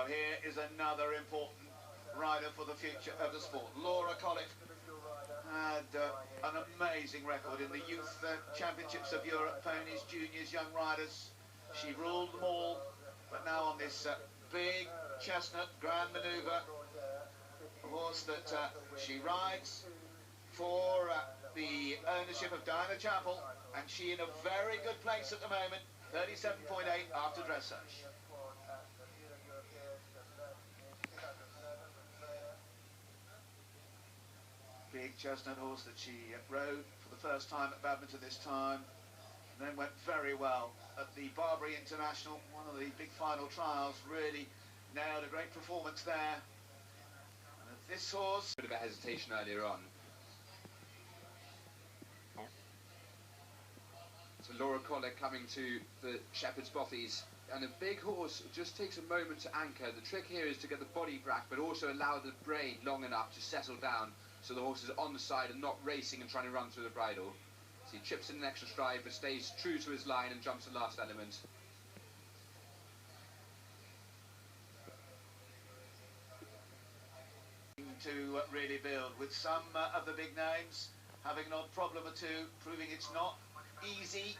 Well, here is another important rider for the future of the sport. Laura Collett had an amazing record in the Youth Championships of Europe, ponies, juniors, young riders. She ruled them all, but now on this big chestnut grand manoeuvre, a horse that she rides for the ownership of Diana Chapel, and she in a very good place at the moment, 37.8 after dressage. Big chestnut horse that she rode for the first time at Badminton this time, and then went very well at the Barbary International, one of the big final trials. Really nailed a great performance there. And this horse, a bit of a hesitation earlier on. So Laura Collett coming to the Shepherd's Bothies, and a big horse just takes a moment to anchor. The trick here is to get the body back, but also allow the braid long enough to settle down, so the horse is on the side and not racing and trying to run through the bridle. So he chips in an extra stride, but stays true to his line and jumps the last element. To really build with some of the big names having an odd problem or two, proving it's not easy.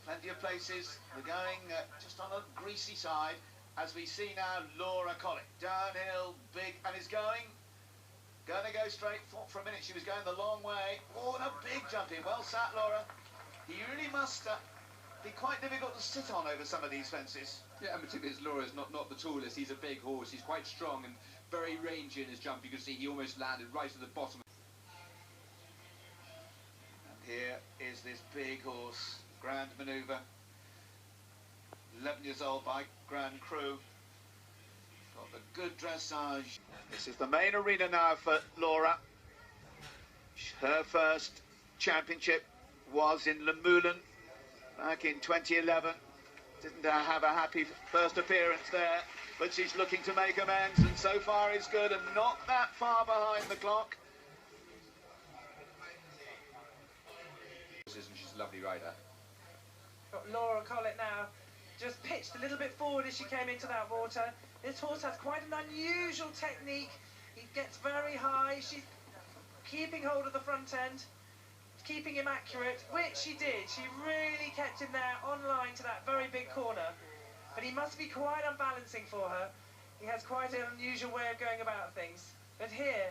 Plenty of places we're going just on a greasy side, as we see now Laura Collett downhill, big, and is going to go straight for a minute. She was going the long way. Oh, and a big jump in. Well sat, Laura. He really must be quite difficult to sit on over some of these fences. Yeah, and particularly as Laura's not the tallest. He's a big horse. He's quite strong and very rangy in his jump. You can see he almost landed right at the bottom. And here is this big horse, grand manoeuvre. 11 years old by Grand Cru. Got the good dressage. This is the main arena now for Laura. Her first championship was in Le Moulin back in 2011. Didn't have a happy first appearance there, but she's looking to make amends, and so far is good, and not that far behind the clock. She's a lovely rider. Got Laura Collett now, just pitched a little bit forward as she came into that water. This horse has quite an unusual technique. He gets very high. She's keeping hold of the front end, keeping him accurate, which she did. She really kept him there on line to that very big corner. But he must be quite unbalancing for her. He has quite an unusual way of going about things. But here,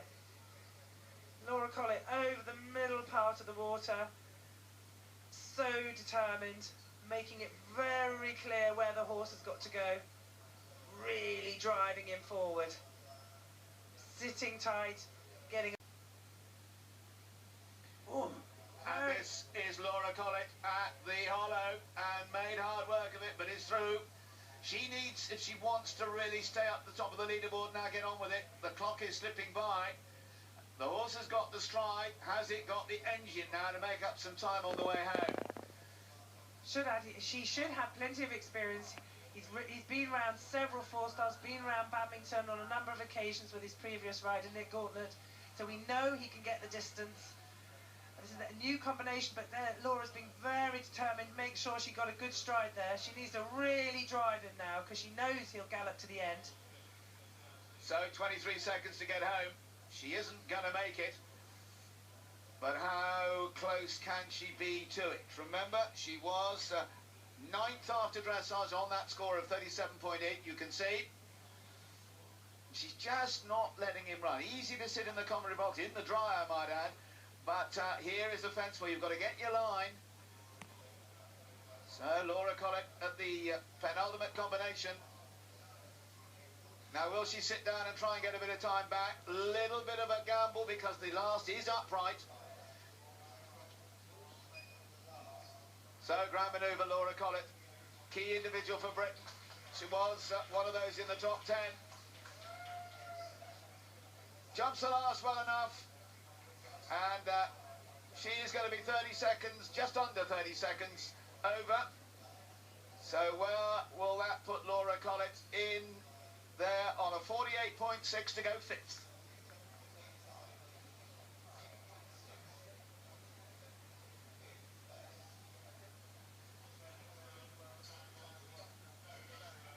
Laura Collett over the middle part of the water, so determined, making it very clear where the horse has got to go, really driving him forward, sitting tight, getting... Ooh. And this is Laura Collett at the hollow, and made hard work of it, but is through. She needs, if she wants to really stay up the top of the leaderboard now, get on with it. The clock is slipping by. The horse has got the stride. Has it got the engine now to make up some time on the way home? She should have plenty of experience. He's been around several four-stars, been around Badminton on a number of occasions with his previous rider, Nick Gauntlet, so we know he can get the distance. This is a new combination, but Laura's been very determined, make sure she got a good stride there. She needs to really drive him now, because she knows he'll gallop to the end. So 23 seconds to get home. She isn't going to make it. But how close can she be to it? Remember, she was 9th after dressage on that score of 37.8, you can see. She's just not letting him run. Easy to sit in the commentary box, in the dry, I might add. But here is a fence where you've got to get your line. So Laura Collett at the penultimate combination. Now will she sit down and try and get a bit of time back? Little bit of a gamble because the last is upright. So grand manoeuvre, Laura Collett, key individual for Britain. She was one of those in the top 10. Jumps the last well enough. And she is going to be 30 seconds, just under 30 seconds over. So where will that put Laura Collett in there on a 48.6 to go 5th?